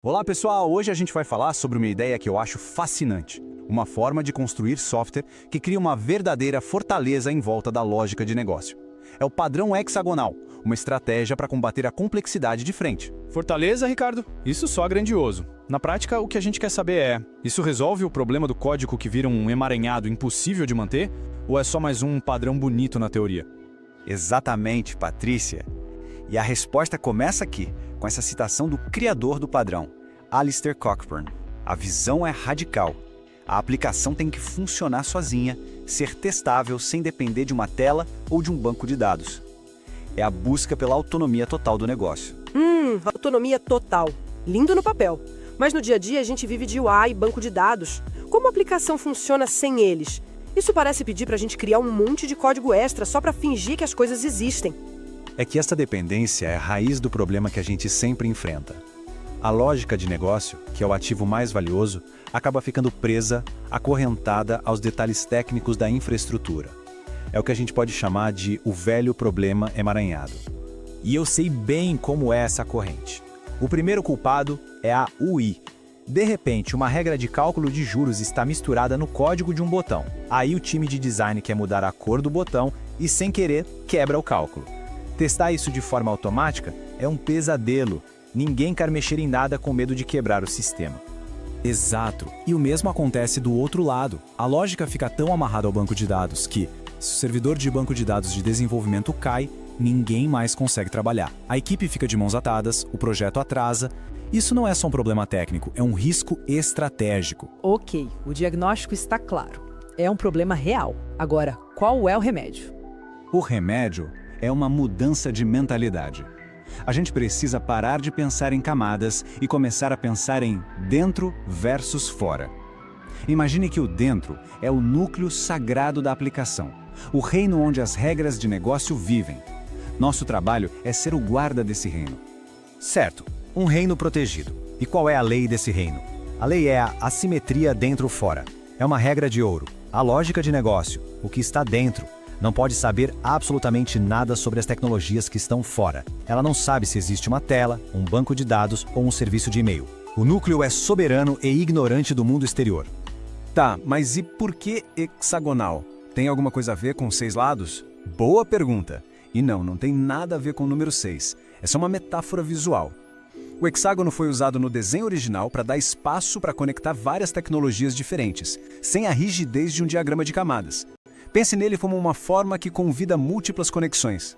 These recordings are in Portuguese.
Olá pessoal, hoje a gente vai falar sobre uma ideia que eu acho fascinante. Uma forma de construir software que cria uma verdadeira fortaleza em volta da lógica de negócio. É o padrão hexagonal, uma estratégia para combater a complexidade de frente. Fortaleza, Ricardo? Isso só é grandioso. Na prática, o que a gente quer saber é: isso resolve o problema do código que vira um emaranhado impossível de manter? Ou é só mais um padrão bonito na teoria? Exatamente, Patrícia. E a resposta começa aqui, com essa citação do criador do padrão, Alistair Cockburn. A visão é radical. A aplicação tem que funcionar sozinha, ser testável sem depender de uma tela ou de um banco de dados. É a busca pela autonomia total do negócio. Autonomia total. Lindo no papel. Mas no dia a dia a gente vive de UI e banco de dados. Como a aplicação funciona sem eles? Isso parece pedir para a gente criar um monte de código extra só para fingir que as coisas existem. É que essa dependência é a raiz do problema que a gente sempre enfrenta. A lógica de negócio, que é o ativo mais valioso, acaba ficando presa, acorrentada aos detalhes técnicos da infraestrutura. É o que a gente pode chamar de o velho problema emaranhado. E eu sei bem como é essa corrente. O primeiro culpado é a UI. De repente, uma regra de cálculo de juros está misturada no código de um botão. Aí o time de design quer mudar a cor do botão e, sem querer, quebra o cálculo. Testar isso de forma automática é um pesadelo. Ninguém quer mexer em nada com medo de quebrar o sistema. Exato. E o mesmo acontece do outro lado. A lógica fica tão amarrada ao banco de dados que, se o servidor de banco de dados de desenvolvimento cai, ninguém mais consegue trabalhar. A equipe fica de mãos atadas, o projeto atrasa. Isso não é só um problema técnico, é um risco estratégico. Ok, o diagnóstico está claro. É um problema real. Agora, qual é o remédio? O remédio é uma mudança de mentalidade. A gente precisa parar de pensar em camadas e começar a pensar em dentro versus fora. Imagine que o dentro é o núcleo sagrado da aplicação, o reino onde as regras de negócio vivem. Nosso trabalho é ser o guarda desse reino. Certo, um reino protegido. E qual é a lei desse reino? A lei é a assimetria dentro-fora. É uma regra de ouro. A lógica de negócio, o que está dentro, não pode saber absolutamente nada sobre as tecnologias que estão fora. Ela não sabe se existe uma tela, um banco de dados ou um serviço de e-mail. O núcleo é soberano e ignorante do mundo exterior. Tá, mas e por que hexagonal? Tem alguma coisa a ver com 6 lados? Boa pergunta. E não tem nada a ver com o número 6. É só uma metáfora visual. O hexágono foi usado no desenho original para dar espaço para conectar várias tecnologias diferentes, sem a rigidez de um diagrama de camadas. Pense nele como uma forma que convida múltiplas conexões.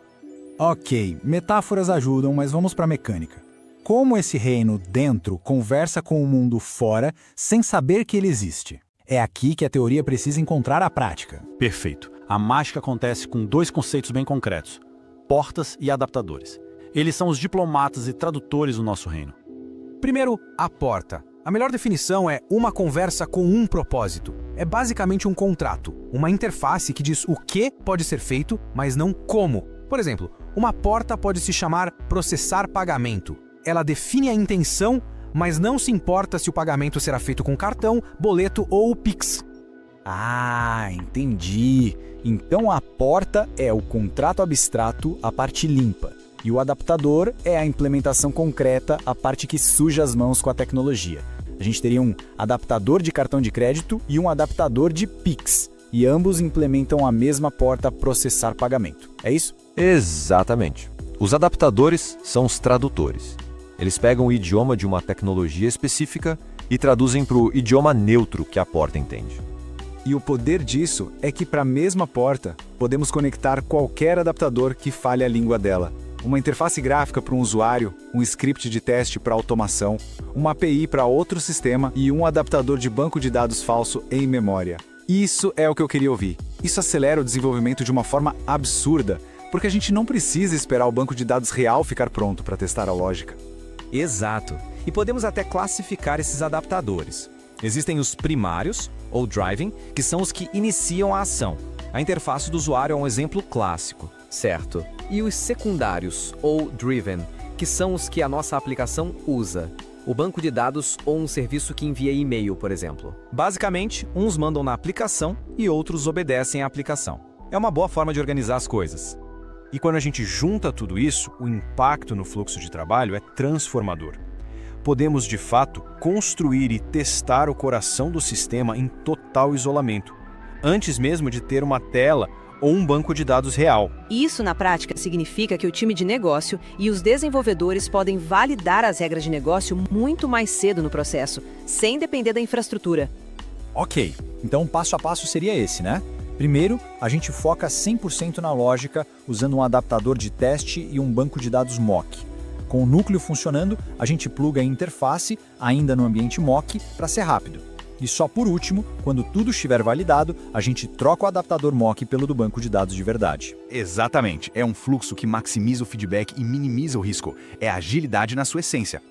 Ok, metáforas ajudam, mas vamos para a mecânica. Como esse reino dentro conversa com o mundo fora sem saber que ele existe? É aqui que a teoria precisa encontrar a prática. Perfeito. A mágica acontece com 2 conceitos bem concretos: portas e adaptadores. Eles são os diplomatas e tradutores do nosso reino. Primeiro, a porta. A melhor definição é uma conversa com um propósito. É basicamente um contrato, uma interface que diz o que pode ser feito, mas não como. Por exemplo, uma porta pode se chamar processar pagamento. Ela define a intenção, mas não se importa se o pagamento será feito com cartão, boleto ou Pix. Ah, entendi. Então a porta é o contrato abstrato, a parte limpa. E o adaptador é a implementação concreta, a parte que suja as mãos com a tecnologia. A gente teria um adaptador de cartão de crédito e um adaptador de Pix. E ambos implementam a mesma porta processar pagamento. É isso? Exatamente. Os adaptadores são os tradutores. Eles pegam o idioma de uma tecnologia específica e traduzem para o idioma neutro que a porta entende. E o poder disso é que para a mesma porta podemos conectar qualquer adaptador que fale a língua dela. Uma interface gráfica para um usuário, um script de teste para automação, uma API para outro sistema e um adaptador de banco de dados falso em memória. Isso é o que eu queria ouvir. Isso acelera o desenvolvimento de uma forma absurda, porque a gente não precisa esperar o banco de dados real ficar pronto para testar a lógica. Exato. E podemos até classificar esses adaptadores. Existem os primários, ou driving, que são os que iniciam a ação. A interface do usuário é um exemplo clássico. Certo. E os secundários, ou driven, que são os que a nossa aplicação usa. O banco de dados ou um serviço que envia e-mail, por exemplo. Basicamente, uns mandam na aplicação e outros obedecem à aplicação. É uma boa forma de organizar as coisas. E quando a gente junta tudo isso, o impacto no fluxo de trabalho é transformador. podemos de fato construir e testar o coração do sistema em total isolamento, antes mesmo de ter uma tela ou um banco de dados real. Isso, na prática, significa que o time de negócio e os desenvolvedores podem validar as regras de negócio muito mais cedo no processo, sem depender da infraestrutura. Ok, então passo a passo seria esse, né? Primeiro, a gente foca 100% na lógica usando um adaptador de teste e um banco de dados mock. Com o núcleo funcionando, a gente pluga a interface, ainda no ambiente mock, para ser rápido. E só por último, quando tudo estiver validado, a gente troca o adaptador mock pelo do banco de dados de verdade. Exatamente, é um fluxo que maximiza o feedback e minimiza o risco. É agilidade na sua essência.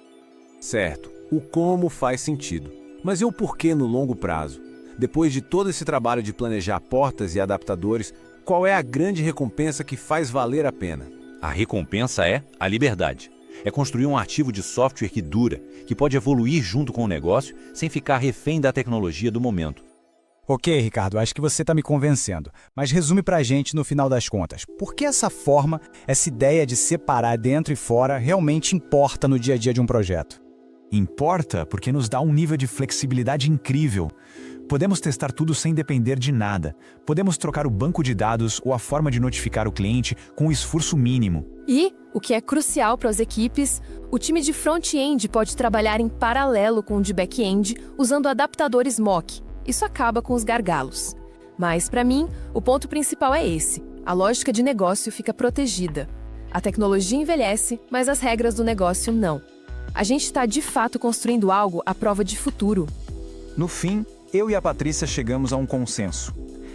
Certo, o como faz sentido. Mas e o porquê no longo prazo? Depois de todo esse trabalho de planejar portas e adaptadores, qual é a grande recompensa que faz valer a pena? A recompensa é a liberdade. É construir um ativo de software que dura, que pode evoluir junto com o negócio, sem ficar refém da tecnologia do momento. Ok, Ricardo, acho que você está me convencendo. Mas resume pra gente no final das contas. Por que essa forma, essa ideia de separar dentro e fora realmente importa no dia a dia de um projeto? Importa porque nos dá um nível de flexibilidade incrível. Podemos testar tudo sem depender de nada. Podemos trocar o banco de dados ou a forma de notificar o cliente com um esforço mínimo. E, o que é crucial para as equipes, o time de front-end pode trabalhar em paralelo com o de back-end usando adaptadores mock. Isso acaba com os gargalos. Mas, para mim, o ponto principal é esse. A lógica de negócio fica protegida. A tecnologia envelhece, mas as regras do negócio não. A gente está, de fato, construindo algo à prova de futuro. No fim, eu e a Patrícia chegamos a um consenso.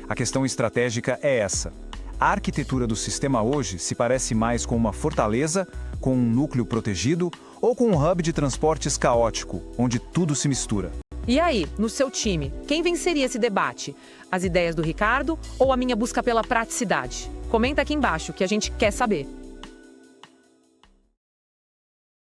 A questão estratégica é essa. A arquitetura do sistema hoje se parece mais com uma fortaleza, com um núcleo protegido ou com um hub de transportes caótico, onde tudo se mistura. E aí, no seu time, quem venceria esse debate? As ideias do Ricardo ou a minha busca pela praticidade? Comenta aqui embaixo que a gente quer saber.